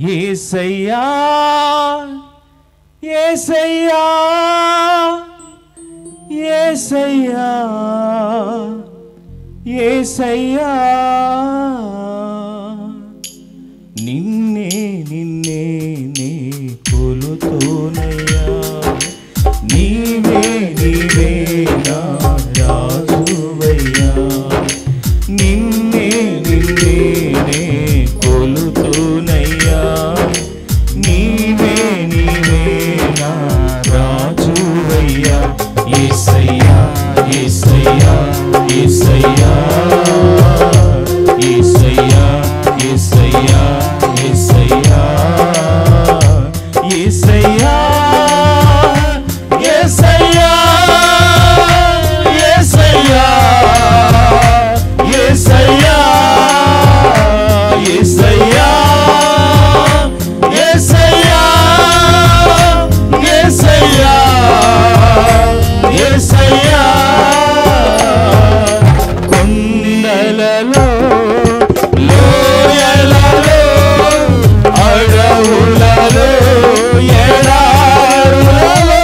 యేసయ్యా యేసయ్యా యేసయ్యా యేసయ్యా నిన్నే నిన్నే నే కొలుతూనయ్యా నీవే నీవే నా రాజువయ్యా నిన్నే నిన్నే నే కొలుతూనయ్యా నీవే నీవే నా రాజువయ్యా యేసయ్యా యేసయ్యా యేసయ్యా యేసయ్యా యేసయ్యా యేసయ్యా యేసయ్యా యేసయ్యా యేసయ్యా యేసయ్యా యేసయ్యా యేసయ్యా యేసయ్యా యేసయ్యా కొండలలో లోయలలో అడవులలో ఎడారులలో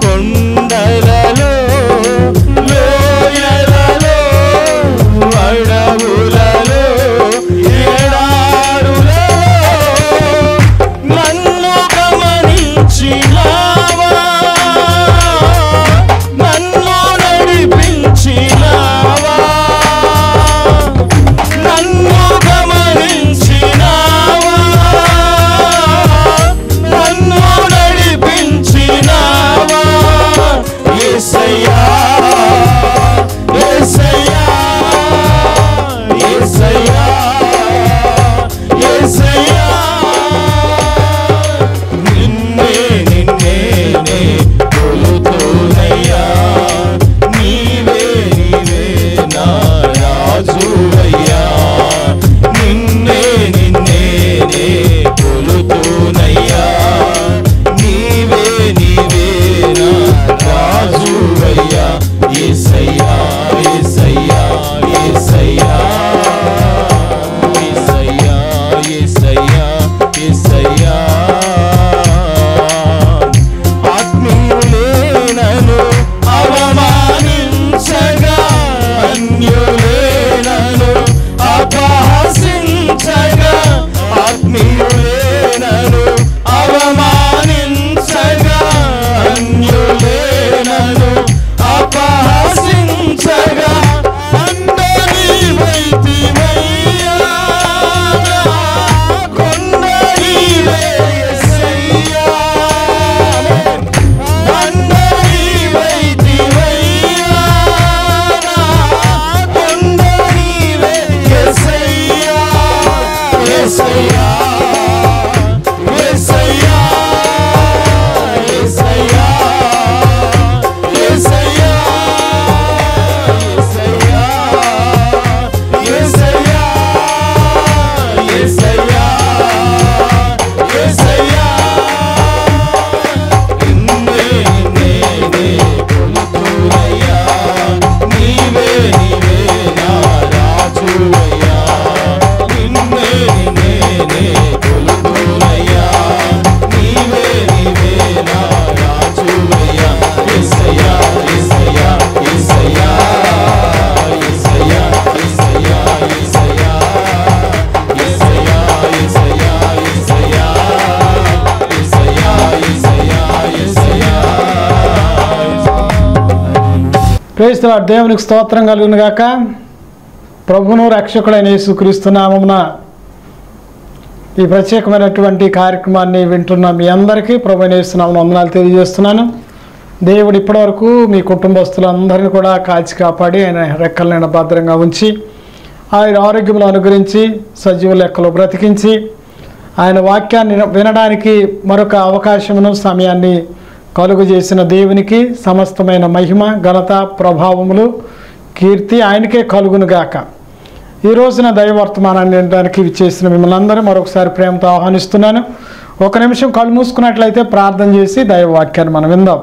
కొండలలో లోయలలో అడవులలో ఎడారులలో నన్ను గమనించినావా నన్ను నడిపించినావా నన్ను గమనించినావా నన్ను నడిపించినావా యేసయ్యా యేసయ్యా యేసయ్యా యేసయ్యా నిన్నే నిన్నే నే కొలుతూనయ్యా నీవే నీవే నా రాజువయ్యా నిన్నే నిన్నే నే కొలుతూనయ్యా నీవే నీవే నా రాజువయ్యా యేసయ్యా యేసయ్యా యేసయ్యా యేసయ్యా యేసయ్యా యేసయ్యా ఆత్మీయులే నన్ను అవమానించగా అన్యులే నన్ను అపహసించగా ఆత్మీయులే నన్ను అవమానించగా అన్యులే నన్ను అపహసించగా అందరి వైతివయ్యా కొండలివే యేసయ్యా అందరి వైతివయ్యా కొండలివే యేసయ్యా యేసయ్యా యేసయ్యా యేసయ్యా యేసయ్యా యేసయ్యా యేసయ్యా యేసయ్యా నిన్నే నిన్నే నే కొలుతూనయ్యా నీవే నీవే నా రాజువయ్యా నిన్నే నిన్నే నే కొలుతూనయ్యా నీవే నీవే నా రాజువయ్యా యేసయ్యా యేసయ్యా యేసయ్యా యేసయ్యా యేసయ్యా యేసయ్యా యేసయ్యా యేసయ్యా యేసయ్యా యేసయ్యా యేసయ్యా ప్రైజ్ ది లార్డ్. దేవునికి స్తోత్రం కలుగును గాక. ప్రభువును రక్షకుడైన యేసుక్రీస్తు నామమున ఈ ప్రత్యేకమైనటువంటి కార్యక్రమాన్ని వింటున్న మీ అందరికీ ప్రభువైన యేసు నామమున వందనాలు తెలియజేస్తున్నాను. దేవుడు ఇప్పటివరకు మీ కుటుంబస్తులందరినీ కూడా కాచి కాపాడి ఆయన రెక్కల నిండా భద్రంగా ఉంచి ఆయన ఆరోగ్యములు అనుగ్రహించి సజీవ లెక్కలో బ్రతికించి ఆయన వాక్యాన్ని వినడానికి మరొక అవకాశమును సమయాన్ని కలుగు చేసిన దేవునికి సమస్తమైన మహిమ ఘనత ప్రభావములు కీర్తి ఆయనకే కలుగునుగాక. ఈ రోజున దైవవర్తమానాన్ని వినడానికి చేసిన మిమ్మల్ని అందరూ మరొకసారి ప్రేమతో ఆహ్వానిస్తున్నాను. ఒక నిమిషం కళ్ళు మూసుకున్నట్లయితే ప్రార్థన చేసి దైవవాక్యాన్ని మనం విందాం.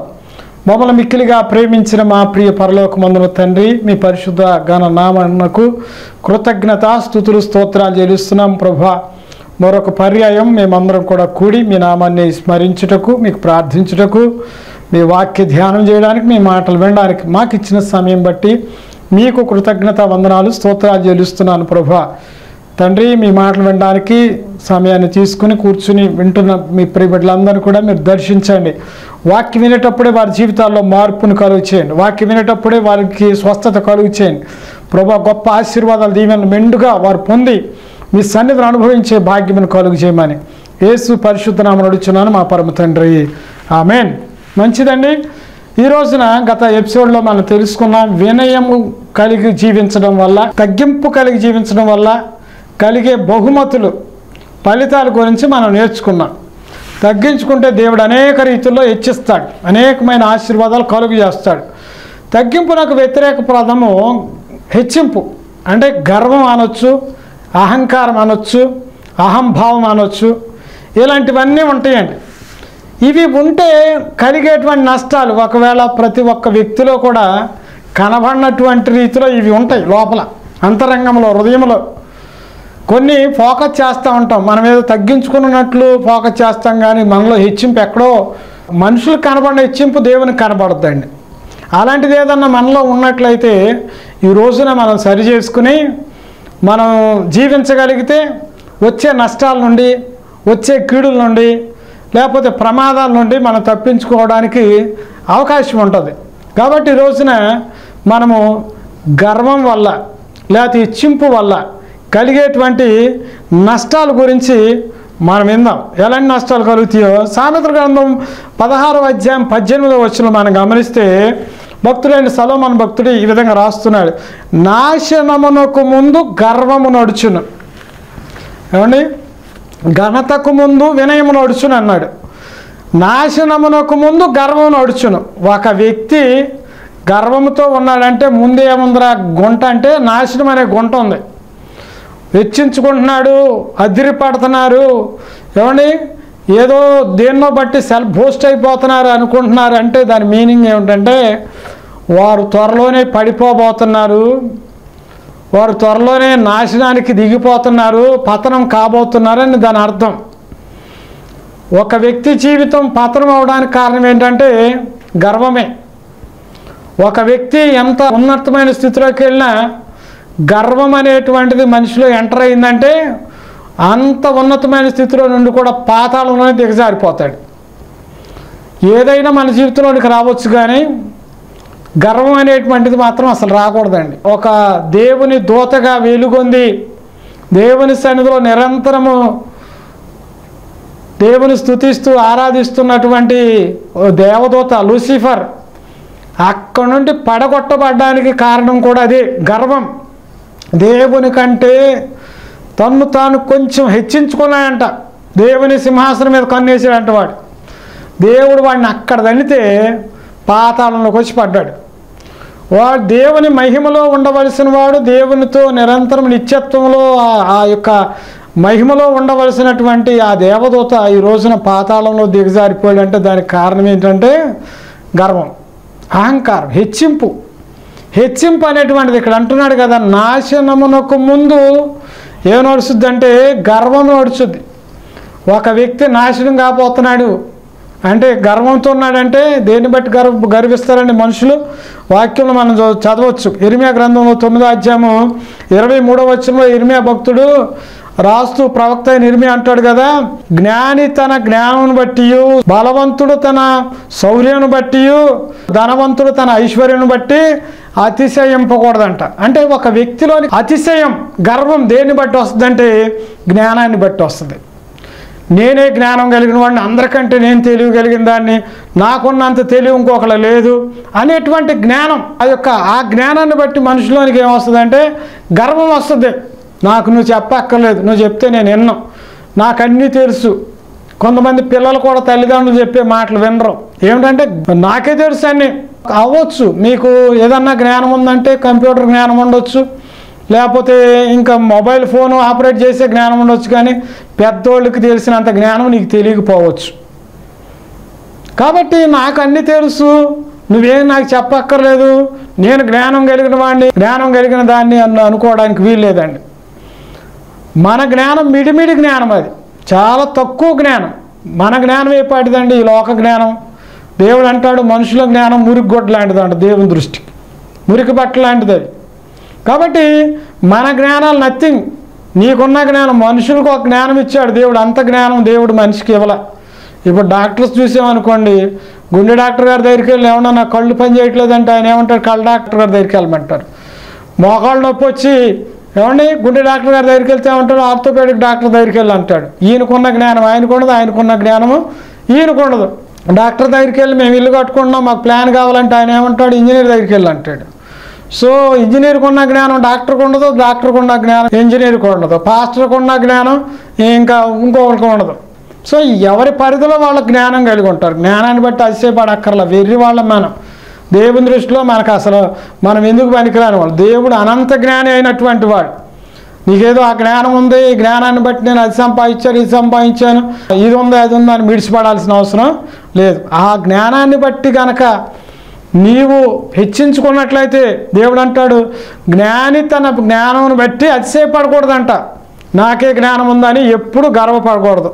మమ్మల్ని మిక్కిలిగా ప్రేమించిన మా ప్రియ పరలోకమందున తండ్రి, మీ పరిశుద్ధ ఘన నామమునకు కృతజ్ఞత స్తుతులు స్తోత్రాలు చెల్లిస్తున్నాం. ప్రభువా, మరొక పర్యాయం మేమందరం కూడా కూడి మీ నామాన్ని స్మరించుటకు, మీకు ప్రార్థించుటకు, మీ వాక్య ధ్యానం చేయడానికి, మీ మాటలు వినడానికి మాకు ఇచ్చిన సమయం బట్టి మీకు కృతజ్ఞత వందనాలు, స్తోత్రాలు చెల్లిస్తున్నాను ప్రభువా. తండ్రి, మీ మాటలు వినడానికి సమయాన్ని తీసుకుని కూర్చుని వింటున్న మీ ప్రియబిడ్డలందరూ కూడా మీరు దర్శించండి. వాక్యం వినేటప్పుడే వారి జీవితాల్లో మార్పును కలుగు చేయండి. వాక్యం వినేటప్పుడే వారికి స్వస్థత కలుగు చేయండి ప్రభువా. గొప్ప ఆశీర్వాదాలు దీవెనలు మెండుగా వారు పొంది మీ సన్నిధిని అనుభవించే భాగ్యమును కలుగు చేయమని యేసు పరిశుద్ధ నామమున అడుగుచున్నాను మా పరమ తండ్రి, ఆమేన్. మంచిదండి. ఈ రోజున గత ఎపిసోడ్లో మనం తెలుసుకున్నాం, వినయము కలిగి జీవించడం వల్ల, తగ్గింపు కలిగి జీవించడం వల్ల కలిగే బహుమతులు, ఫలితాల గురించి మనం నేర్చుకున్నాం. తగ్గించుకుంటే దేవుడు అనేక రీతుల్లో హెచ్చిస్తాడు, అనేకమైన ఆశీర్వాదాలు కలుగు చేస్తాడు. తగ్గింపునకు వ్యతిరేక పదము హెచ్చింపు. అంటే గర్వం అనొచ్చు, అహంకారం అనొచ్చు, అహంభావం అనొచ్చు, ఇలాంటివన్నీ ఉంటాయండి. ఇవి ఉంటే కలిగేటువంటి నష్టాలు ఒకవేళ ప్రతి ఒక్క వ్యక్తిలో కూడా కనబడినటువంటి రీతిలో ఇవి ఉంటాయి. లోపల అంతరంగంలో, హృదయంలో కొన్ని ఫోకస్ చేస్తూ ఉంటాం. మనం ఏదో తగ్గించుకున్నట్లు ఫోకస్ చేస్తాం, కానీ మనలో హెచ్చింపు ఎక్కడో, మనుషులకు కనబడిన హెచ్చింపు దేవునికి కనబడద్దండి. అలాంటిది ఏదన్నా మనలో ఉన్నట్లయితే ఈ రోజున మనం సరి చేసుకుని మనం జీవించగలిగితే వచ్చే నష్టాల నుండి, వచ్చే కీడుల నుండి, లేకపోతే ప్రమాదాల నుండి మనం తప్పించుకోవడానికి అవకాశం ఉంటుంది. కాబట్టి ఈ రోజున మనము గర్వం వల్ల లేకపోతే హెచ్చింపు వల్ల కలిగేటువంటి నష్టాల గురించి మనం విందాం. ఎలాంటి నష్టాలు కలుగుతాయో సామెతల గ్రంథం 16వ అధ్యాయం 18వ వచనం మనం గమనిస్తే భక్తుడైన సొలొమోను భక్తుడు ఈ విధంగా రాస్తున్నాడు, నాశనమునకు ముందు గర్వము నడుచును. ఏమండి, ఘనతకు ముందు వినయము నడుచును అన్నాడు. నాశనమునకు ముందు గర్వం నడుచును. ఒక వ్యక్తి గర్వంతో ఉన్నాడంటే ముందు ఏముందిరా గుంట అంటే నాశనం అనే గుంట ఉంది. వెచ్చించుకుంటున్నాడు, అదిరిపడుతున్నారు, ఏమండి ఏదో దేన్నో బట్టి సెల్ఫ్ బూస్ట్ అయిపోతున్నారు అనుకుంటున్నారు. అంటే దాని మీనింగ్ ఏమిటంటే వారు త్వరలోనే పడిపోబోతున్నారు, వారు త్వరలోనే నాశనానికి దిగిపోతున్నారు, పతనం కాబోతున్నారని దాని అర్థం. ఒక వ్యక్తి జీవితం పతనం అవడానికి కారణం ఏంటంటే గర్వమే. ఒక వ్యక్తి ఎంత ఉన్నతమైన స్థితిలోకి వెళ్ళినా గర్వం అనేటువంటిది మనిషిలో ఎంటర్ అయిందంటే అంత ఉన్నతమైన స్థితిలో నుండి కూడా పాతాళంలోనే దిగజారిపోతాడు. ఏదైనా మన జీవితంలోనికి రావచ్చు, కానీ గర్వం అనేటువంటిది మాత్రం అసలు రాకూడదండి. ఒక దేవుని దూతగా వెలుగొంది దేవుని సన్నిధిలో నిరంతరము దేవుని స్తుతిస్తూ ఆరాధిస్తున్నటువంటి దేవదూత లూసిఫర్ అక్కడ నుండి పడగొట్టబడ్డానికి కారణం కూడా అదే, గర్వం. దేవుని కంటే తన్ను తాను కొంచెం హెచ్చించుకున్నాడంట. దేవుని సింహాసనం మీద కన్నేసాడంట వాడు. దేవుడు వాడిని అక్కడ తన్నితే పాతాళంలోకి వచ్చి పడ్డాడు. వాడు దేవుని మహిమలో ఉండవలసిన వాడు, దేవునితో నిరంతరం నిత్యత్వంలో ఆ యొక్క మహిమలో ఉండవలసినటువంటి ఆ దేవదూత ఈ రోజున పాతాళంలో దిగజారిపోయాడంటే దానికి కారణం ఏంటంటే గర్వం, అహంకారం, హెచ్చింపు. హెచ్చింపు అనేటువంటిది ఇక్కడ అంటున్నాడు కదా, నాశనమునకు ముందు ఏం నడుస్తుంది అంటే గర్వం నడుచుద్ది. ఒక వ్యక్తి నాశనం కాబోతున్నాడు అంటే గర్వంతో ఉన్నాడంటే దేన్ని బట్టి గర్విస్తారండి మనుషులు? వాక్యంలో మనం చదవచ్చు. ఇర్మియా గ్రంథంలో 9వ అధ్యాయము 23వ వచనంలో ఇర్మియా భక్తుడు రాస్తూ ప్రవక్త అయిన ఇర్మియా అంటాడు కదా, జ్ఞాని తన జ్ఞానం బట్టి, బలవంతుడు తన శౌర్యను బట్టి, ధనవంతుడు తన ఐశ్వర్యం బట్టి అతిశయింపకూడదంట. అంటే ఒక వ్యక్తిలోని అతిశయం, గర్వం దేన్ని బట్టి వస్తుందంటే జ్ఞానాన్ని బట్టి వస్తుంది. నేనే జ్ఞానం కలిగిన వాడిని, అందరికంటే నేను తెలివి కలిగిన దాన్ని, నాకున్నంత తెలివి ఇంకొకళ్ళు లేదు అనేటువంటి జ్ఞానం, ఆ జ్ఞానాన్ని బట్టి మనుషులోనికి ఏమొస్తుందంటే గర్వం వస్తుంది. నాకు నువ్వు చెప్పక్కర్లేదు, నువ్వు చెప్తే నేను విన్నాను, నాకు అన్నీ తెలుసు. కొంతమంది పిల్లలు కూడా తల్లిదండ్రులు చెప్పే మాటలు వినరు. ఏమిటంటే నాకే తెలుసు అన్నీ. అవ్వచ్చు, మీకు ఏదన్నా జ్ఞానం ఉందంటే కంప్యూటర్ జ్ఞానం ఉండొచ్చు, లేకపోతే ఇంకా మొబైల్ ఫోన్ ఆపరేట్ చేసే జ్ఞానం ఉండొచ్చు, కానీ పెద్దోళ్ళకి తెలిసినంత జ్ఞానం నీకు తెలియకపోవచ్చు. కాబట్టి నాకు అన్నీ తెలుసు, నువ్వేం నాకు చెప్పక్కర్లేదు, నేను జ్ఞానం కలిగిన వాడిని, జ్ఞానం కలిగిన దాన్ని అనుకోవడానికి వీల్లేదండి. మన జ్ఞానం మిడిమిడి జ్ఞానం, అది చాలా తక్కువ జ్ఞానం. మన జ్ఞానం ఏ పాటిదండి? ఈ లోక జ్ఞానం. దేవుడు అంటాడు మనుషుల జ్ఞానం మురికి గొడ్డ లాంటిది అంట, దేవుని దృష్టికి మురికి బట్ట లాంటిది అది. కాబట్టి మన జ్ఞానాలు నథింగ్. నీకున్న జ్ఞానం, మనుషులకు ఒక జ్ఞానం ఇచ్చాడు దేవుడు, అంత జ్ఞానం దేవుడు మనిషికి ఇవ్వాల. ఇప్పుడు డాక్టర్స్ చూసామనుకోండి, గుండె డాక్టర్ గారి దగ్గరికి వెళ్ళి ఏమన్నా నా కళ్ళు పని చేయట్లేదంటే ఆయన ఏమంటారు? కళ్ళ డాక్టర్ గారి దగ్గరికి వెళ్ళమంటారు. మోకాళ్ళు నొప్పి వచ్చి ఏమండి గుండె డాక్టర్ గారి దగ్గరికి వెళ్తే ఏమంటారు? ఆర్థోపెడిక్ డాక్టర్ దగ్గరికి వెళ్ళి అంటాడు. ఈయనకున్న జ్ఞానం ఆయనకు ఉండదు, ఆయనకున్న జ్ఞానము ఈయనకు ఉండదు. డాక్టర్ దగ్గరికి వెళ్ళి మేము ఇల్లు కట్టుకుంటున్నాం మాకు ప్లాన్ కావాలంటే ఆయన ఏమంటాడు? ఇంజనీర్ దగ్గరికి వెళ్ళి అంటాడు. సో ఇంజనీర్కి ఉన్న జ్ఞానం డాక్టర్కి ఉండదు, డాక్టర్కి ఉన్న జ్ఞానం ఇంజనీర్కి ఉండదు, పాస్టర్కి ఉన్న జ్ఞానం ఇంకా ఇంకొకరికి ఉండదు. సో ఎవరి పరిధిలో వాళ్ళ జ్ఞానం కలిగి ఉంటారు. జ్ఞానాన్ని బట్టి అతిశయపడక్కర్లా. వెర్రి వాళ్ళం మనం. దేవుని దృష్టిలో మనకు అసలు మనం ఎందుకు పనికిరాని వాళ్ళు. దేవుడు అనంత జ్ఞాని అయినటువంటి వాడు. నీకేదో ఆ జ్ఞానం ఉంది, ఈ జ్ఞానాన్ని బట్టి నేను అది సంపాదించాను, ఇది సంపాదించాను, ఇది ఉంది అది ఉంది అని మిడిసిపడాల్సిన అవసరం లేదు. ఆ జ్ఞానాన్ని బట్టి కనుక నీవు హెచ్చించుకున్నట్లయితే దేవుడు అంటాడు జ్ఞాని తన జ్ఞానం బట్టి అతిశయపడకూడదంట. నాకే జ్ఞానం ఉందని ఎప్పుడు గర్వపడకూడదు.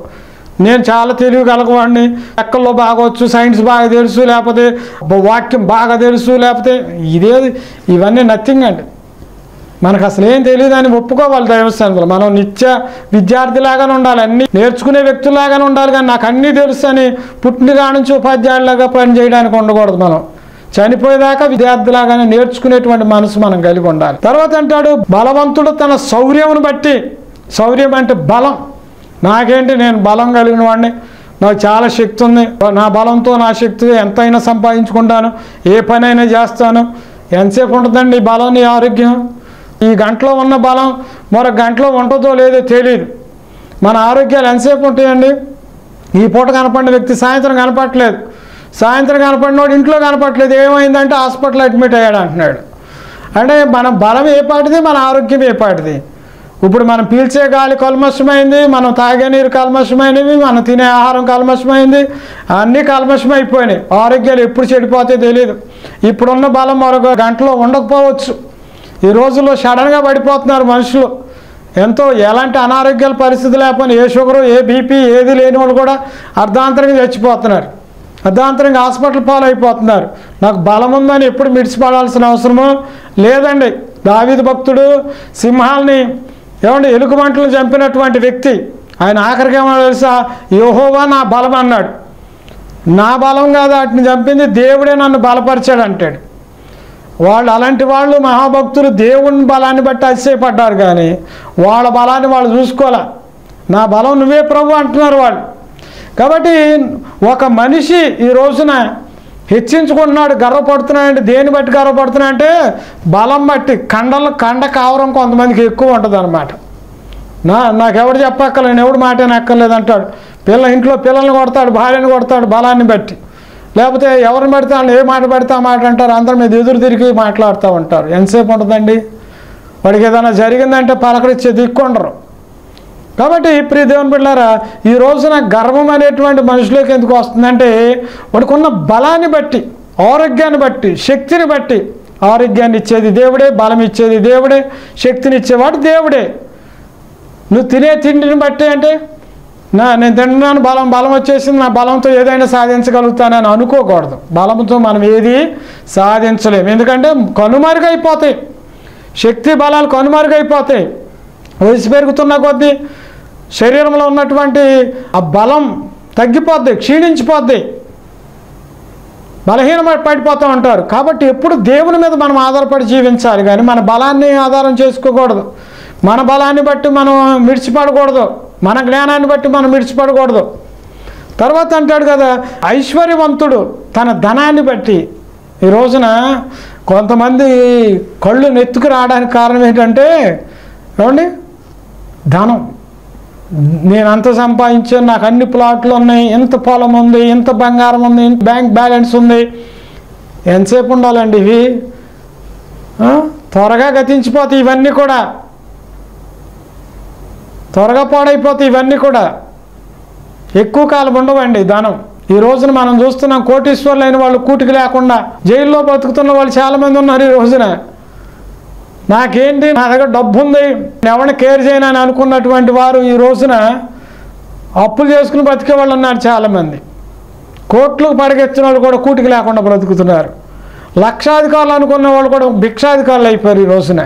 నేను చాలా తెలివి కలగవాడిని, లెక్కల్లో బాగవచ్చు, సైన్స్ బాగా తెలుసు, లేకపోతే వాక్యం బాగా తెలుసు, లేకపోతే ఇవన్నీ నథింగ్ అండి. మనకు అసలు ఏం తెలియదు అని ఒప్పుకోవాలి దైవస్థానంలో. మనం నిత్య విద్యార్థిలాగానే ఉండాలి, అన్నీ నేర్చుకునే వ్యక్తులాగానే ఉండాలి. కానీ నాకు అన్నీ తెలుసు అని పుట్టినగా నుంచి ఉపాధ్యాయులాగా పని చేయడానికి ఉండకూడదు. మనం చనిపోయేదాకా విద్యార్థిలాగానే నేర్చుకునేటువంటి మనసు మనం కలిగి ఉండాలి. తర్వాత అంటాడు బలవంతుడు తన శౌర్యమును బట్టి. శౌర్యం అంటే బలం. నాకేంటి, నేను బలం కలిగిన వాడిని, నాకు చాలా శక్తి ఉంది, నా బలంతో నా శక్తి ఎంతైనా సంపాదించుకుంటాను, ఏ పనైనా చేస్తాను. ఎంతసేపు ఉంటుందండి బలం? నీ ఆరోగ్యం ఈ గంటలో ఉన్న బలం మరొక గంటలో ఉంటుందో లేదో తెలియదు. మన ఆరోగ్యాలు ఎంతసేపు ఉంటాయండి? ఈ పూట కనపడిన వ్యక్తి సాయంత్రం కనపడట్లేదు, సాయంత్రం కనపడినోడు ఇంట్లో కనపడట్లేదు. ఏమైందంటే హాస్పిటల్ అడ్మిట్ అయ్యాడు అంటున్నాడు. అంటే మన బలం ఏ పాటిది, మన ఆరోగ్యం ఏ పాటిది? ఇప్పుడు మనం పీల్చే గాలి కల్మషమైంది, మనం తాగే నీరు కల్మషమైనవి, మనం తినే ఆహారం కల్మషమైంది, అన్నీ కల్మషమైపోయినాయి. ఆరోగ్యాలు ఎప్పుడు చెడిపోతాయో తెలియదు. ఇప్పుడున్న బలం మరొక గంటలో ఉండకపోవచ్చు. ఈ రోజుల్లో సడన్గా పడిపోతున్నారు మనుషులు. ఎంతో ఎలాంటి అనారోగ్యాల పరిస్థితి లేకపోయినా, ఏ షుగరు ఏ బీపీ ఏది లేని వాళ్ళు కూడా అర్ధాంతరంగా చచ్చిపోతున్నారు, అర్ధాంతరంగా హాస్పిటల్ పాలైపోతున్నారు. నాకు బలం ఉందని ఎప్పుడు మిడిసిపడాల్సిన అవసరమో లేదండి. దావీదు భక్తుడు సింహాల్ని ఏమంటే ఎలుగుబంటలు చంపినటువంటి వ్యక్తి, ఆయన ఆఖరికి ఏమో తెలుసా? యెహోవా నా బలం అన్నాడు. నా బలం కాదు వాటిని చంపింది, దేవుడే నన్ను బలపరిచాడు అంటాడు. వాళ్ళు అలాంటి వాళ్ళు మహాభక్తులు దేవుని బలాన్ని బట్టి అతిశయపడ్డారు, కానీ వాళ్ళ బలాన్ని వాళ్ళు చూసుకోలే. నా బలం నువ్వే ప్రభు అంటున్నారు వాళ్ళు. కాబట్టి ఒక మనిషి ఈ రోజున హెచ్చించుకుంటున్నాడు, గర్వపడుతున్నాడంటే దేన్ని బట్టి గర్వపడుతున్నా అంటే బలం బట్టి. కండ కావరం కొంతమందికి ఎక్కువ ఉంటుంది అనమాట. నాకెవడు చెప్పక్కర్లేదు, నేను ఎవడు మాట ఎక్కర్లేదు అంటాడు. ఇంట్లో పిల్లల్ని కొడతాడు, భార్యను కొడతాడు బలాన్ని బట్టి. లేకపోతే ఎవరిని పడితే వాళ్ళు ఏ మాట పడితే ఆ మాట అంటారు, అందరి మీద ఎదురు తిరిగి మాట్లాడుతూ ఉంటారు. ఎంతసేపు ఉంటుందండి? వాడికి ఏదైనా జరిగిందంటే పలకరించే దిక్కుండరు. కాబట్టి ప్రియ దేవుని బిడ్డలారా, ఈ రోజున గర్వం అనేటువంటి మనుషులకు ఎందుకు వస్తుందంటే వాడికి ఉన్న బలాన్ని బట్టి, ఆరోగ్యాన్ని బట్టి, శక్తిని బట్టి. ఆరోగ్యాన్ని ఇచ్చేది దేవుడే, బలం ఇచ్చేది దేవుడే, శక్తిని ఇచ్చేవాడు దేవుడే. నువ్వు తినే తిండిని బట్టి అంటే నేను తింటున్నాను, బలం వచ్చేసింది, నా బలంతో ఏదైనా సాధించగలుగుతానని అనుకోకూడదు. బలంతో మనం ఏది సాధించలేము, ఎందుకంటే కనుమరుగైపోతాయి. శక్తి బలాలు కనుమరుగైపోతాయి. వయసు పెరుగుతున్న కొద్దీ శరీరంలో ఉన్నటువంటి ఆ బలం తగ్గిపోద్ది, క్షీణించిపోద్ది, పడిపోతూ ఉంటారు. కాబట్టి ఎప్పుడు దేవుని మీద మనం ఆధారపడి జీవించాలి, కానీ మన బలాన్ని ఆధారం చేసుకోకూడదు. మన బలాన్ని బట్టి మనం మిడిచిపడకూడదు, మన జ్ఞానాన్ని బట్టి మనం మిడిచిపడకూడదు. తర్వాత అంటాడు కదా, ఐశ్వర్యవంతుడు తన ధనాన్ని బట్టి. ఈ రోజున కొంతమంది కళ్ళు నెత్తుకు రావడానికి కారణం ఏంటంటే ఏమండి, ధనం. నేను అంత సంపాదించాను, నాకు అన్ని ప్లాట్లు ఉన్నాయి, ఇంత పొలం ఉంది, ఇంత బంగారం ఉంది, ఇంత బ్యాంక్ బ్యాలెన్స్ ఉంది. ఎంతసేపు ఉండాలండి ఇవి? త్వరగా గతించిపోతాయి, ఇవన్నీ కూడా త్వరగా పాడైపోతాయి. ఇవన్నీ కూడా ఎక్కువ కాలం ఉండవండి ధనం. ఈ రోజున మనం చూస్తున్నాం, కోటీశ్వర్లు అయిన వాళ్ళు కూటికి లేకుండా జైల్లో బతుకుతున్న వాళ్ళు చాలామంది ఉన్నారు ఈ రోజున. నాకేంటి, నా దగ్గర డబ్బు ఉంది, ఎవరిని కేర్ చేయనని అనుకున్నటువంటి వారు ఈ రోజున అప్పులు చేసుకుని బతికే వాళ్ళు ఉన్నారు చాలామంది. కోట్లకు పడగెత్తిన వాళ్ళు కూడా కూటికి లేకుండా బ్రతుకుతున్నారు. లక్షాధికారులు అనుకున్న వాళ్ళు కూడా భిక్షాధికారులు అయిపోయారు ఈ రోజున.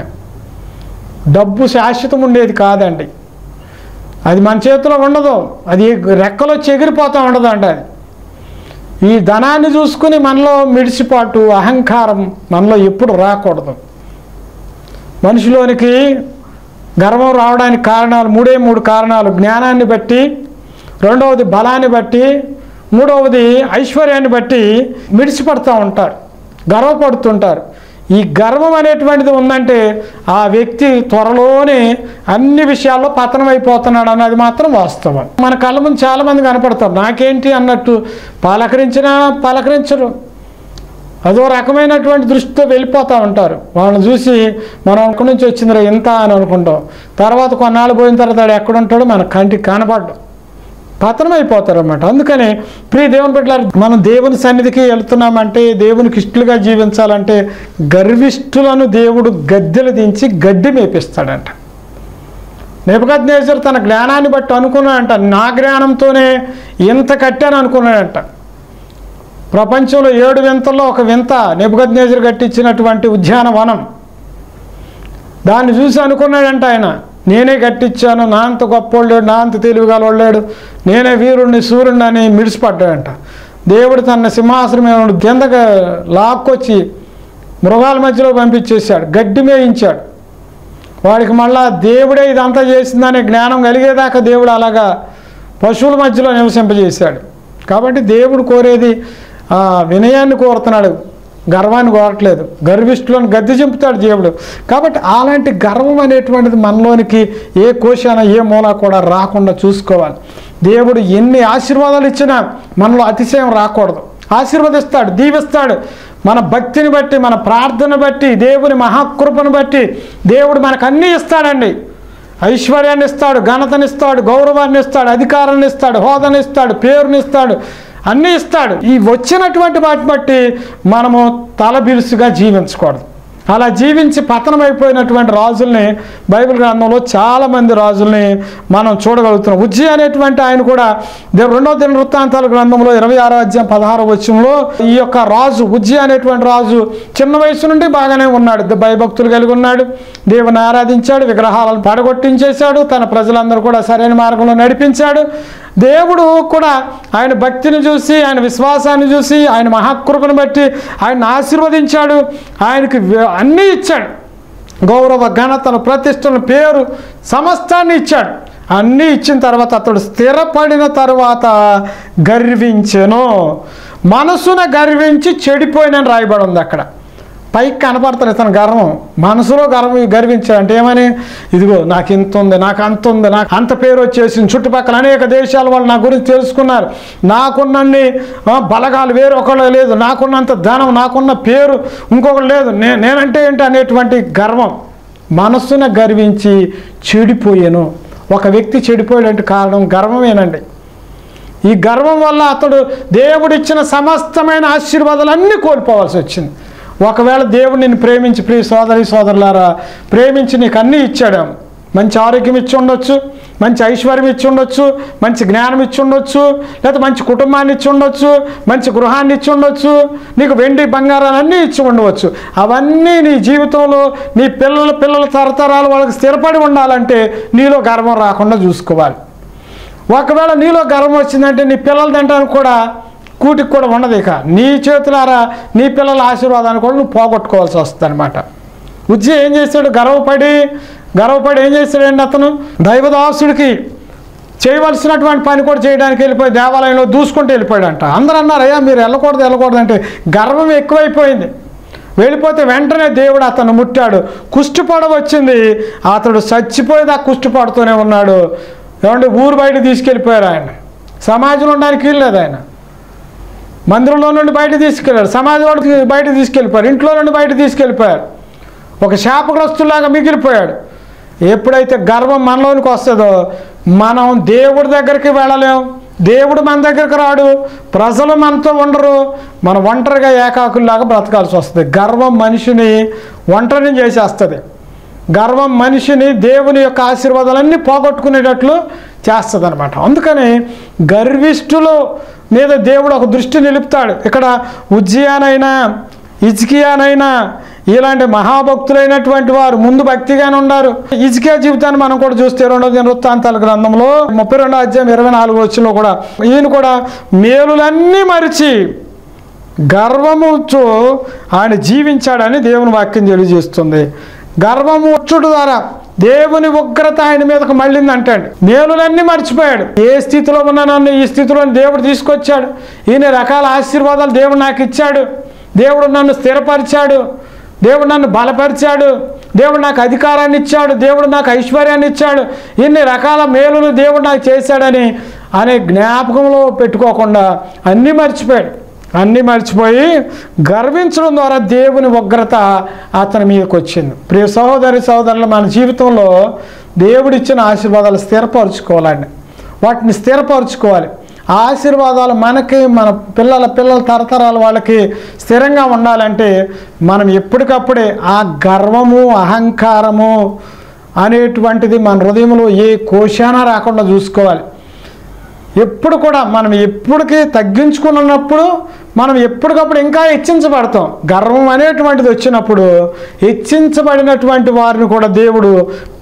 డబ్బు శాశ్వతం ఉండేది కాదండి. అది మన చేతిలో ఉండదు, అది రెక్కలో ఎగిరిపోతూ ఉండదు అంట. అది ఈ ధనాన్ని చూసుకుని మనలో మిడిసిపాటు అహంకారం మనలో ఎప్పుడు రాకూడదు. మనిషిలోనికి గర్వం రావడానికి కారణాలు మూడు కారణాలు. జ్ఞానాన్ని బట్టి, రెండవది బలాన్ని బట్టి, మూడవది ఐశ్వర్యాన్ని బట్టి మిడిసిపడుతూ ఉంటారు, గర్వపడుతుంటారు. ఈ గర్వం అనేటువంటిది ఉందంటే ఆ వ్యక్తి త్వరలోనే అన్ని విషయాల్లో పతనం అయిపోతున్నాడు అన్నది మాత్రం వాస్తవం. మన కళ్ళ ముందు చాలామంది కనపడతారు, నాకేంటి అన్నట్టు పలకరించినా పలకరించరు. అదో రకమైనటువంటి దృష్టితో వెళ్ళిపోతూ ఉంటారు. వాళ్ళని చూసి మనం అక్కడి నుంచి వచ్చిందిరా ఎంత అని అనుకుంటాం. తర్వాత కొన్నాళ్ళు పోయిన తర్వాత ఎక్కడుంటాడో మన కంటికి కనపడ్డు, పతనం అయిపోతారు అన్నమాట. అందుకని ప్రియ దేవుని బిడ్డలారా, మనం దేవుని సన్నిధికి వెళ్తున్నామంటే, దేవునికి ఇష్టలుగా జీవించాలంటే గర్విష్ఠులను దేవుడు గద్దెలు దించి గడ్డి మేపిస్తాడంట. నెబుకద్నెజరు తన జ్ఞానాన్ని బట్టి అనుకున్నాడంట, నా జ్ఞానంతోనే ఇంత కట్టాను అనుకున్నాడంట. ప్రపంచంలో 7 వింతల్లో ఒక వింత నెబుకద్నెజరు కట్టించినటువంటి ఉద్యానవనం. దాన్ని చూసి అనుకున్నాడంట ఆయన, నేనే కట్టించాను, నా అంత గొప్పోళ్ళు లేడు, నా అంత తెలివిగలవాడు లేడు, నేనే వీరుణ్ణి సూర్యుడిని అని మిడిసిపడ్డాడంట. దేవుడు తన సింహాసనం కిందగా లాక్కొచ్చి మృగాల మధ్యలో పంపించేశాడు, గడ్డి మేయించాడు. వాడికి మళ్ళా దేవుడే ఇదంతా చేసిందనే జ్ఞానం కలిగేదాకా దేవుడు అలాగా పశువుల మధ్యలో నివసింపజేశాడు. కాబట్టి దేవుడు కోరేది వినయాన్ని కోరుతున్నాడు, గర్వాన్ని కోరట్లేదు. గర్విష్ఠులను గద్దె చింపుతాడు దేవుడు. కాబట్టి అలాంటి గర్వం అనేటువంటిది మనలోనికి ఏ కోశాన ఏ మూల కూడా రాకుండా చూసుకోవాలి. దేవుడు ఎన్ని ఆశీర్వాదాలు ఇచ్చినా మనలో అతిశయం రాకూడదు. ఆశీర్వదిస్తాడు, దీవిస్తాడు. మన భక్తిని బట్టి, మన ప్రార్థన బట్టి, దేవుని మహాకృపను బట్టి దేవుడు మనకు అన్నీ ఇస్తాడండి. ఐశ్వర్యాన్ని ఇస్తాడు, ఘనతనిస్తాడు, గౌరవాన్ని ఇస్తాడు, అధికారాన్ని ఇస్తాడు, హోదాని ఇస్తాడు, పేరుని ఇస్తాడు, అన్నీ ఇస్తాడు. ఈ వచ్చినటువంటి వాటిని బట్టి మనము తలబిరుసుగా జీవించకూడదు. అలా జీవించి పతనమైపోయినటువంటి రాజుల్ని బైబిల్ గ్రంథంలో చాలామంది రాజుల్ని మనం చూడగలుగుతున్నాం. ఉజ్జి అనేటువంటి ఆయన కూడా 2వ దినవృత్తాంతాల గ్రంథంలో 26వ అధ్యాయం 16వ వచనంలో ఈ యొక్క రాజు ఉజ్జి అనేటువంటి రాజు చిన్న వయసు నుండి బాగానే ఉన్నాడు, భయభక్తులు కలిగి ఉన్నాడు, దేవుని ఆరాధించాడు, విగ్రహాలను పడగొట్టించేశాడు, తన ప్రజలందరూ కూడా సరైన మార్గంలో నడిపించాడు. దేవుడు కూడా ఆయన భక్తిని చూసి, ఆయన విశ్వాసాన్ని చూసి, ఆయన మహాకృపను బట్టి ఆయన ఆశీర్వదించాడు. ఆయనకి అన్నీ ఇచ్చాడు, గౌరవ ఘనతను, ప్రతిష్టను, పేరు, సమస్తాన్ని ఇచ్చాడు. అన్నీ ఇచ్చిన తర్వాత అతడు స్థిరపడిన తర్వాత గర్వించెను, మనసున గర్వించి చెడిపోయినని రాయబడి ఉంది అక్కడ. పైకి కనపడుతుంది ఇతను గర్వం, మనసులో గర్వించాడు. అంటే ఏమని, ఇదిగో నాకు ఇంత ఉంది, నాకు అంత ఉంది, నాకు అంత పేరు వచ్చేసింది, చుట్టుపక్కల అనేక దేశాల వాళ్ళు నా గురించి తెలుసుకున్నారు, నాకున్నన్ని బలగాలు వేరొకళ్ళు లేదు, నాకున్నంత ధనం, నాకున్న పేరు ఇంకొకరు లేదు, నేనంటే ఏంటి అనేటువంటి గర్వం. మనస్సున గర్వించి చెడిపోయాను. ఒక వ్యక్తి చెడిపోయాడంటే కారణం గర్వమేనండి. ఈ గర్వం వల్ల అతడు దేవుడిచ్చిన సమస్తమైన ఆశీర్వాదాలన్నీ కోల్పోవాల్సి వచ్చింది. ఒకవేళ దేవుడు నిన్ను ప్రేమించి, ప్రియ సోదరి సోదరులారా, ప్రేమించి నీకు అన్నీ ఇచ్చాడు. మంచి ఆరోగ్యం ఇచ్చి ఉండొచ్చు, మంచి ఐశ్వర్యం ఇచ్చి ఉండొచ్చు, మంచి జ్ఞానం ఇచ్చి ఉండొచ్చు, లేదా మంచి కుటుంబాన్ని ఇచ్చి ఉండొచ్చు, మంచి గృహాన్ని ఇచ్చి ఉండొచ్చు, నీకు వెండి బంగారాలన్నీ ఇచ్చి ఉండవచ్చు. అవన్నీ నీ జీవితంలో నీ పిల్లల తరతరాలు వాళ్ళకి స్థిరపడి ఉండాలంటే నీలో గర్వం రాకుండా చూసుకోవాలి. ఒకవేళ నీలో గర్వం వచ్చిందంటే నీ పిల్లలు తినడానికి కూడా కూటికి కూడా ఉండదు. ఇక నీ చేతులారా నీ పిల్లల ఆశీర్వాదాన్ని కూడా నువ్వు పోగొట్టుకోవాల్సి వస్తుంది అనమాట. ఉజ్జి ఏం చేశాడు, గర్వపడి ఏం చేశాడండి, అతను దైవదాసుడికి చేయవలసినటువంటి పని కూడా చేయడానికి వెళ్ళిపోయి దేవాలయంలో దూసుకుంటూ వెళ్ళిపోయాడంట. అందరూ అన్నారు, అయ్యా మీరు వెళ్ళకూడదు అంటే గర్వం ఎక్కువైపోయింది. వెళ్ళిపోతే వెంటనే దేవుడు అతను ముట్టాడు, కుష్టిపడ వచ్చింది. అతడు చచ్చిపోయేదా కుష్టిపడుతూనే ఉన్నాడు. ఏమంటే ఊరు బయట తీసుకెళ్ళిపోయారు. ఆయన సమాజంలో ఉండడానికి వీల్లేదు. ఆయన మందిరంలో నుండి బయట తీసుకెళ్ళారు, సమాజంలో బయట తీసుకెళ్ళిపోయారు, ఇంట్లో నుండి బయట తీసుకెళ్ళిపోయారు. ఒక శాపగ్రస్తులాగా మిగిలిపోయాడు. ఎప్పుడైతే గర్వం మనలోనికి వస్తుందో మనం దేవుడి దగ్గరికి వెళ్ళలేం, దేవుడు మన దగ్గరికి రాడు, ప్రజలు మనతో ఉండరు, మనం ఒంటరిగా ఏకాకుల్లాగా బ్రతకాల్సి వస్తుంది. గర్వం మనిషిని ఒంటరిని చేసేస్తుంది. గర్వం మనిషిని దేవుని యొక్క ఆశీర్వాదాలన్నీ పోగొట్టుకునేటట్లు చేస్తుంది అనమాట. అందుకని గర్విష్ఠుల మీద దేవుడు ఒక దృష్టి నిలుపుతాడు. ఇక్కడ ఉజ్జియానైనా హిజ్కియానైనా ఇలాంటి మహాభక్తులైనటువంటి వారు ముందు భక్తిగానే ఉన్నారు. హిజ్కియా జీవితాన్ని మనం కూడా చూస్తే 2వ దినవృత్తాంతాల గ్రంథంలో 32వ అధ్యాయం 24వ వచనంలో కూడా ఈయన కూడా మేలులన్నీ మరిచి గర్వముతో ఆయన జీవించాడని దేవుని వాక్యం తెలియజేస్తుంది. గర్వము వచ్చుడు ద్వారా దేవుని ఉగ్రత ఆయన మీదకు మళ్ళింది అంటాడు. మేలులన్నీ మర్చిపోయాడు. ఏ స్థితిలో ఉన్నా నన్ను ఈ స్థితిలో దేవుడు తీసుకొచ్చాడు, ఈయన రకాల ఆశీర్వాదాలు దేవుడు నాకు ఇచ్చాడు, దేవుడు నన్ను స్థిరపరిచాడు, దేవుడు నన్ను బలపరిచాడు, దేవుడు నాకు అధికారాన్ని ఇచ్చాడు, దేవుడు నాకు ఐశ్వర్యాన్ని ఇచ్చాడు, ఇన్ని రకాల మేలులు దేవుడు నాకు చేశాడని అనే జ్ఞాపకంలో పెట్టుకోకుండా అన్నీ మర్చిపోయాడు. అన్నీ మర్చిపోయి గర్వించడం ద్వారా దేవుని ఉగ్రత అతని మీదకి వచ్చింది. ప్రియ సహోదరులు, మన జీవితంలో దేవుడిచ్చిన ఆశీర్వాదాలు స్థిరపరచుకోవాలండి. వాటిని స్థిరపరచుకోవాలి. ఆ ఆశీర్వాదాలు మనకి, మన పిల్లల తరతరాల వాళ్ళకి స్థిరంగా ఉండాలంటే మనం ఎప్పటికప్పుడే ఆ గర్వము అహంకారము అనేటువంటిది మన హృదయంలో ఏ కోశాన రాకుండా చూసుకోవాలి. ఎప్పుడు కూడా మనం ఎప్పటికీ తగ్గించుకున్నప్పుడు మనం ఎప్పటికప్పుడు ఇంకా హెచ్చించబడతాం. గర్వం అనేటువంటిది వచ్చినప్పుడు హెచ్చించబడినటువంటి వారిని కూడా దేవుడు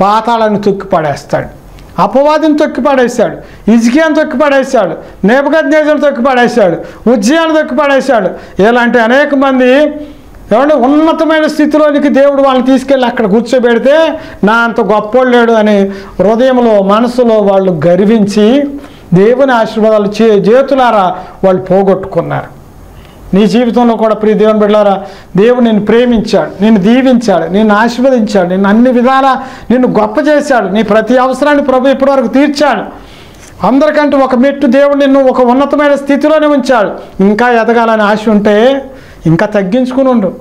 పాతాళాన్ని తొక్కిపడేస్తాడు. అపవాదిని తొక్కిపడేశాడు, హిజ్కియాను తొక్కిపడేశాడు, నెబుకద్నెజరును తొక్కిపడేశాడు, ఉజ్జియాను తొక్కిపడేశాడు. ఇలాంటి అనేక మంది ఏమంటే ఉన్నతమైన స్థితిలోనికి దేవుడు వాళ్ళని తీసుకెళ్ళి అక్కడ కూర్చోబెడితే నా అంత గొప్పోడు లేడు అని హృదయంలో మనసులో వాళ్ళు గర్వించి దేవుని ఆశీర్వాదాలు చేతులారా వాళ్ళు పోగొట్టుకున్నారు. నీ జీవితంలో కూడా ప్రియ దేవుని బిడ్డలారా, దేవుడు నిన్ను ప్రేమించాడు, నిన్ను దీవించాడు, నిన్ను ఆశీర్వదించాడు, నిన్ను అన్ని విధాలా నిన్ను గొప్ప చేశాడు, నీ ప్రతి అవసరాన్ని ప్రభు ఇప్పటివరకు తీర్చాడు. అందరికంటే ఒక మెట్టు దేవుడు నిన్ను ఒక ఉన్నతమైన స్థితిలోనే ఉంచాడు. ఇంకా ఎదగాలని ఆశ ఉంటే ఇంకా తగ్గించుకుని ఉండు.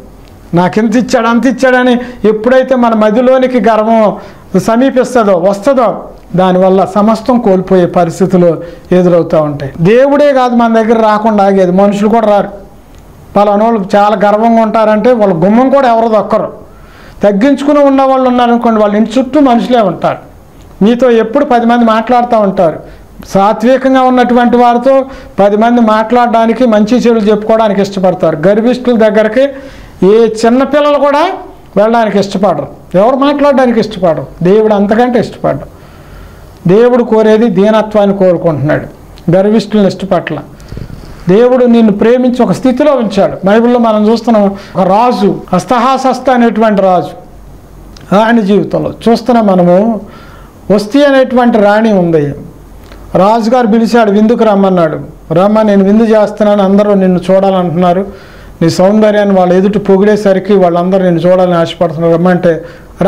నాకెంత ఇచ్చాడు అంత ఇచ్చాడని ఎప్పుడైతే మన మదిలోనికి గర్వం సమీపిస్తుందో వస్తుందో దానివల్ల సమస్తం కోల్పోయే పరిస్థితులు ఎదురవుతూ ఉంటాయి. దేవుడే కాదు మన దగ్గర రాకుండా ఆగేది, మనుషులు కూడా రారు. పలానోళ్ళు చాలా గర్వంగా ఉంటారంటే వాళ్ళ గుమ్మం కూడా ఎవరు దొక్కరు. తగ్గించుకుని ఉన్న వాళ్ళు ఉన్నారనుకోండి, వాళ్ళ ఇంటి చుట్టూ మనుషులే ఉంటారు. మీతో ఎప్పుడు 10 మంది మాట్లాడుతూ ఉంటారు. సాత్వికంగా ఉన్నటువంటి వారితో 10 మంది మాట్లాడడానికి, మంచి చెడులు చెప్పుకోవడానికి ఇష్టపడతారు. గర్విష్ఠుల దగ్గరికి ఏ చిన్నపిల్లలు కూడా వెళ్ళడానికి ఇష్టపడరు, ఎవరు మాట్లాడడానికి ఇష్టపడరు. దేవుడు అంతకంటే ఇష్టపడరు. దేవుడు కోరేది దీనత్వాన్ని కోరుకుంటున్నాడు, గర్విష్ఠులను ఇష్టపట్ల. దేవుడు నిన్ను ప్రేమించి ఒక స్థితిలో ఉంచాడు. బైబిల్లో మనం చూస్తున్నాం, ఒక రాజు అస్తహాసస్త అనేటువంటి రాజు, ఆయన జీవితంలో చూస్తున్నాం మనము. వస్తీ అనేటువంటి రాణి ఉంది. రాజుగారు పిలిచాడు, విందుకు రమ్మన్నాడు. రమ్మ, నేను విందు చేస్తున్నాను, అందరూ నిన్ను చూడాలంటున్నారు, నీ సౌందర్యాన్ని వాళ్ళు ఎదుటి పొగిడేసరికి వాళ్ళందరూ నిన్ను చూడాలని ఆశపడుతున్నారు, రమ్మంటే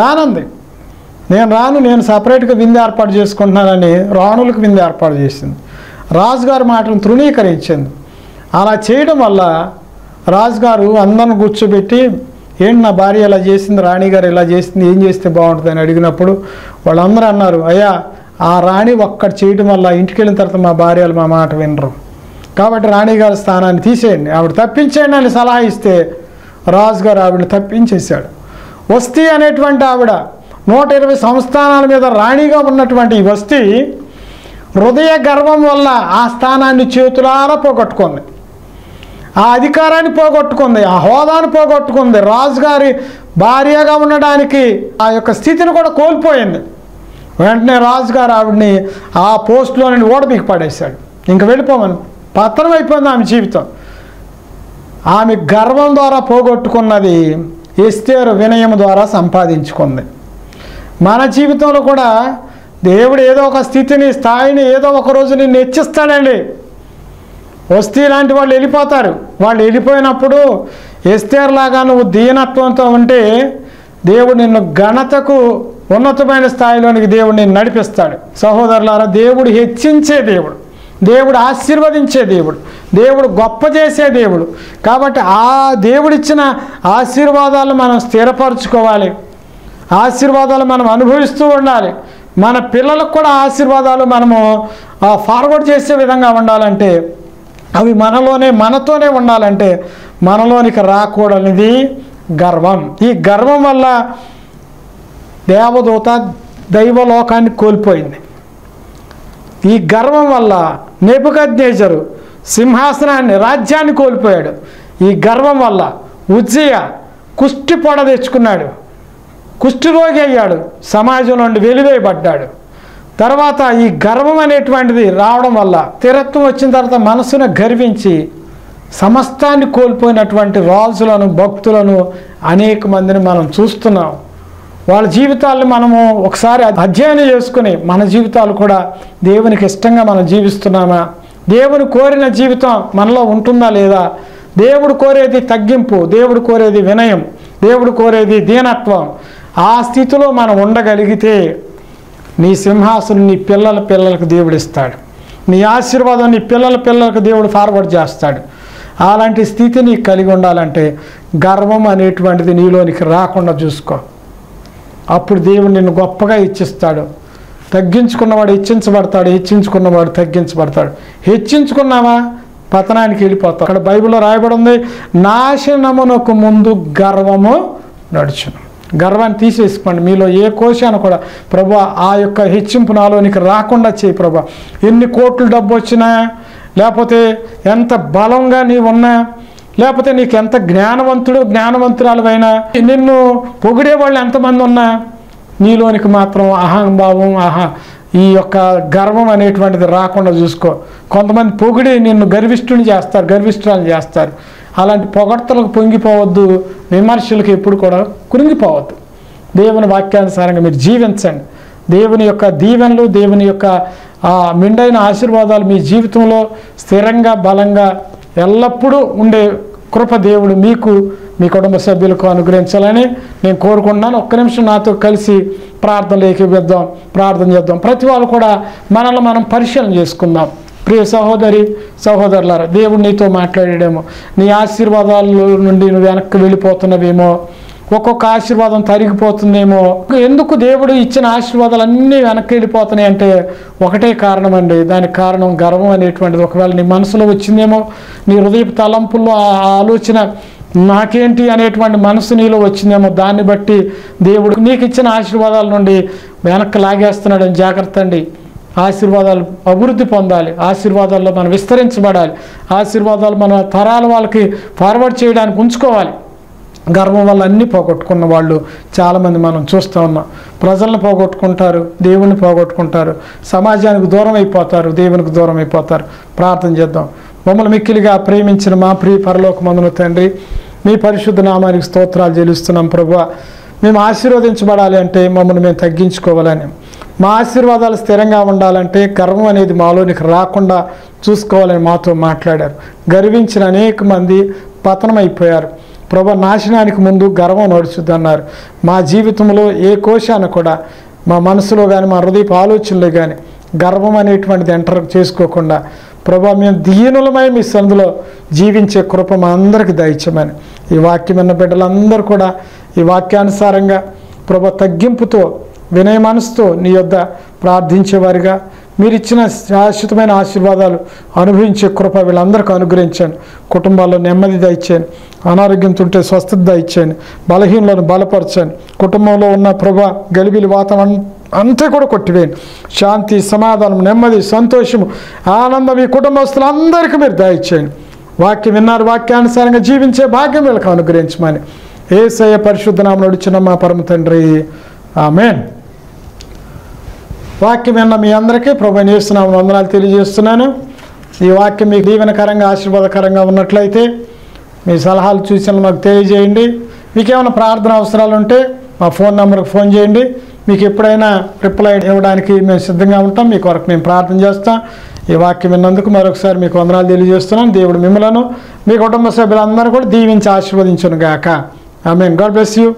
రానంది. నేను రాను, నేను సపరేట్గా విందు ఏర్పాటు చేసుకుంటున్నానని రాణులకు విందు ఏర్పాటు చేసింది. రాజుగారి మాటను తృణీకరించింది. అలా చేయడం వల్ల రాజుగారు అందరిని కూర్చోబెట్టి, ఏంటి నా భార్య ఇలా చేసింది, రాణిగారు ఇలా చేసింది, ఏం చేస్తే బాగుంటుంది అని అడిగినప్పుడు వాళ్ళందరూ అన్నారు, అయ్యా ఆ రాణి ఒక్కటి చేయడం వల్ల ఇంటికి వెళ్ళిన తర్వాత మా భార్యలు మా మాట వినరు, కాబట్టి రాణిగారి స్థానాన్ని తీసేయండి, ఆవిడ తప్పించేయండి అని సలహా ఇస్తే రాజుగారు ఆవిడని తప్పించేశాడు. వస్తీ అనేటువంటి ఆవిడ 120 సంస్థానాల మీద రాణిగా ఉన్నటువంటి ఈ వస్తీ హృదయ గర్వం వల్ల ఆ స్థానాన్ని చేతులారా పోగొట్టుకుంది, ఆ అధికారాన్ని పోగొట్టుకుంది, ఆ హోదాను పోగొట్టుకుంది, రాజుగారి భార్యగా ఉండడానికి ఆ యొక్క స్థితిని కూడా కోల్పోయింది. వెంటనే రాజుగారు ఆవిడని ఆ పోస్టులో నుండి ఓడబీకి పడేశాడు. ఇంక వెళ్ళిపోమని, పతనం అయిపోయింది ఆమె జీవితం. ఆమె గర్వం ద్వారా పోగొట్టుకున్నది ఎస్తేరు వినయం ద్వారా సంపాదించుకుంది. మన జీవితంలో కూడా దేవుడు ఏదో ఒక స్థితిని, స్థాయిని ఏదో ఒక రోజు నిన్ను హెచ్చిస్తాడండి. వస్తీ లాంటి వాళ్ళు వెళ్ళిపోతారు. వాళ్ళు వెళ్ళిపోయినప్పుడు ఎస్తేరులాగా నువ్వు దీనత్వంతో ఉంటే దేవుడు నిన్ను ఘనతకు, ఉన్నతమైన స్థాయిలోనికి దేవుడు నిన్ను నడిపిస్తాడు. సహోదరులారా, దేవుడు హెచ్చించే దేవుడు, దేవుడు ఆశీర్వదించే దేవుడు, దేవుడు గొప్ప చేసే దేవుడు. కాబట్టి ఆ దేవుడిచ్చిన ఆశీర్వాదాలను మనం స్థిరపరచుకోవాలి, ఆశీర్వాదాలు మనం అనుభవిస్తూ ఉండాలి. మన పిల్లలకు కూడా ఆశీర్వాదాలు మనము ఫార్వర్డ్ చేసే విధంగా ఉండాలంటే, అవి మనతోనే ఉండాలంటే మనలోనికి రాకూడనిది గర్వం. ఈ గర్వం వల్ల దేవదూత దైవలోకాన్ని కోల్పోయింది. ఈ గర్వం వల్ల నెబుకద్నెజరు సింహాసనాన్ని, రాజ్యాన్ని కోల్పోయాడు. ఈ గర్వం వల్ల ఉజ్జియా కుష్టి పొడ తెచ్చుకున్నాడు, కుష్ఠరోగి అయ్యాడు, సమాజం నుండి వెలివేయబడ్డాడు. తర్వాత ఈ గర్వం అనేటువంటిది రావడం వల్ల స్థిరత్వం వచ్చిన తర్వాత మనసును గర్వించి సమస్తాన్ని కోల్పోయినటువంటి రాజులను, భక్తులను అనేక మందిని మనం చూస్తున్నాం. వాళ్ళ జీవితాలను మనము ఒకసారి అధ్యయనం చేసుకుని మన జీవితాలు కూడా దేవునికి ఇష్టంగా మనం జీవిస్తున్నామా, దేవుని కోరిన జీవితం మనలో ఉంటుందా లేదా, దేవుడు కోరేది తగ్గింపు, దేవుడు కోరేది వినయం, దేవుడు కోరేది దీనత్వం, ఆ స్థితిలో మనం ఉండగలిగితే నీ సింహాసనం నీ పిల్లలకు దేవుడు ఇస్తాడు. నీ ఆశీర్వాదం నీ పిల్లలకు దేవుడు ఫార్వర్డ్ చేస్తాడు. అలాంటి స్థితి నీకు కలిగి ఉండాలంటే గర్వం అనేటువంటిది నీలోనికి రాకుండా చూసుకో. అప్పుడు దేవుడు నిన్ను గొప్పగా ఇచ్చిస్తాడు. తగ్గించుకున్నవాడు హెచ్చించబడతాడు, హెచ్చించుకున్నవాడు తగ్గించబడతాడు. హెచ్చించుకున్నావా పతనానికి వెళ్ళిపోతావు. అక్కడ బైబిల్లో రాయబడి ఉంది, నాశనమునకు ముందు గర్వము నడుచును. గర్వాన్ని తీసేసుకోండి మీలో ఏ కోశాన కూడా. ప్రభా ఆ యొక్క హెచ్చింపు నాలోనికి రాకుండా చేయి ప్రభా. ఎన్ని కోట్లు డబ్బు వచ్చినా, లేకపోతే ఎంత బలంగా నీవు ఉన్నా, లేకపోతే నీకు ఎంత జ్ఞానవంతురాలువైనా, నిన్ను పొగిడే వాళ్ళు ఎంతమంది ఉన్నా, నీలోనికి మాత్రం అహంభావం ఈ యొక్క గర్వం అనేటువంటిది రాకుండా చూసుకో. కొంతమంది పొగిడి నిన్ను గర్విష్ఠురాలు చేస్తారు. అలాంటి పొగడ్తలకు పొంగిపోవద్దు, విమర్శలకు ఎప్పుడు కూడా కురింగిపోవద్దు. దేవుని వాక్యానుసారంగా మీరు జీవించండి. దేవుని యొక్క దీవెనలు, దేవుని యొక్క మెండైన ఆశీర్వాదాలు మీ జీవితంలో స్థిరంగా బలంగా ఎల్లప్పుడూ ఉండే కృప దేవుడు మీకు, మీ కుటుంబ సభ్యులకు అనుగ్రహించాలని నేను కోరుకుంటున్నాను. ఒక్క నిమిషం నాతో కలిసి ప్రార్థనలు ఏకీభవిద్దాం, ప్రార్థన చేద్దాం. ప్రతి వాళ్ళు కూడా మనల్ని మనం పరిశీలన చేసుకుందాం. ప్రియ సహోదరి సహోదరులారా, దేవుడు నీతో మాట్లాడాడేమో, నీ ఆశీర్వాదాల నుండి నువ్వు వెనక్కి వెళ్ళిపోతున్నవేమో, ఒక్కొక్క ఆశీర్వాదం తరిగిపోతుందేమో. ఎందుకు దేవుడు ఇచ్చిన ఆశీర్వాదాలు అన్నీ వెనక్కి వెళ్ళిపోతున్నాయి అంటే ఒకటే కారణం అండి. దానికి కారణం గర్వం అనేటువంటిది ఒకవేళ నీ మనసులో వచ్చిందేమో, నీ హృదయపు తలంపుల్లో ఆ ఆలోచన నాకేంటి అనేటువంటి మనసు నీలో వచ్చిందేమో. దాన్ని బట్టి దేవుడు నీకు ఇచ్చిన ఆశీర్వాదాల నుండి వెనక్కి లాగేస్తున్నాడని జాగ్రత్త అండి. ఆశీర్వాదాలు అభివృద్ధి పొందాలి, ఆశీర్వాదాల్లో మనం విస్తరించబడాలి, ఆశీర్వాదాలు మన తరాల వాళ్ళకి ఫార్వర్డ్ చేయడానికి ఉంచుకోవాలి. గర్వం వల్ల అన్నీ పోగొట్టుకున్న వాళ్ళు చాలామంది మనం చూస్తూ ఉన్నాం. ప్రజలను పోగొట్టుకుంటారు, దేవుని పోగొట్టుకుంటారు, సమాజానికి దూరం అయిపోతారు, దేవునికి దూరం అయిపోతారు. ప్రార్థన చేద్దాం. మమ్మల్ని మిక్కిలిగా ప్రేమించిన మా ప్రియ పరలోకమందున తండ్రి, మీ పరిశుద్ధ నామానికి స్తోత్రాలు చెల్లిస్తున్నాం ప్రభువా. మేము ఆశీర్వదించబడాలి అంటే మమ్మల్ని మేము తగ్గించుకోవాలని, మా ఆశీర్వాదాలు స్థిరంగా ఉండాలంటే గర్వం అనేది మాలోనికి రాకుండా చూసుకోవాలని మాతో మాట్లాడారు. గర్వించిన అనేక మంది పతనమైపోయారు ప్రభా. నాశనానికి ముందు గర్వం నడుచుద్దన్నారు. మా జీవితంలో ఏ కోశాన కూడా మా మనసులో కానీ మా హృదయపు ఆలోచనలో కానీ గర్వం అనేటువంటిది ఎంటర్ చేసుకోకుండా ప్రభా మేము దీనులమై మీ సందులో జీవించే కృప మా అందరికీ దయచేయమని ఈ వాక్యం విన్న బిడ్డలందరూ కూడా ఈ వాక్యానుసారంగా ప్రభా తగ్గింపుతో వినయ మనసుతో నీ యొద్ద ప్రార్థించేవారిగా మీరు ఇచ్చిన శాశ్వతమైన ఆశీర్వాదాలు అనుభవించే కృప వీళ్ళందరికీ అనుగ్రహించండి. కుటుంబాల్లో నెమ్మది దయచేయండి, అనారోగ్యంతో ఉంటే స్వస్థత దయచేయండి, బలహీనలను బలపరచండి. కుటుంబంలో ఉన్న ప్రభా గలిబిలి వాతావరణం అంతే కూడా కొట్టివేయండి. శాంతి, సమాధానం, నెమ్మది, సంతోషము, ఆనందం ఈ కుటుంబస్తులందరికీ మీరు దయచేయండి. వాక్యం విన్నారు, వాక్యానుసారంగా జీవించే భాగ్యం వీళ్ళకి అనుగ్రహించమని యేసయ్య పరిశుద్ధ నామములో అడుగుచున్న మా పరమ తండ్రి, ఆమేన్. వాక్యం విన్న మీ అందరికీ ప్రభువుని యేసు నామములో వందనాలు తెలియజేస్తున్నాను. ఈ వాక్యం మీకు దీవెనకరంగా ఆశీర్వాదకరంగా ఉన్నట్లయితే మీ సలహాలు సూచనలు మాకు తెలియజేయండి. మీకు ఏమైనా ప్రార్థన అవసరాలు ఉంటే మా ఫోన్ నెంబర్కి ఫోన్ చేయండి. మీకు ఎప్పుడైనా రిప్లై ఇవ్వడానికి మేము సిద్ధంగా ఉంటాం. మీ కొరకు మేము ప్రార్థన చేస్తాం. ఈ వాక్యం విన్నందుకు మరొకసారి మీకు వందనాలు తెలియజేస్తున్నాను. దేవుడు మిమ్మలను మీ కుటుంబ సభ్యులందరూ కూడా దీవించి ఆశీర్వదించును గాక. ఆమేన్. God bless you.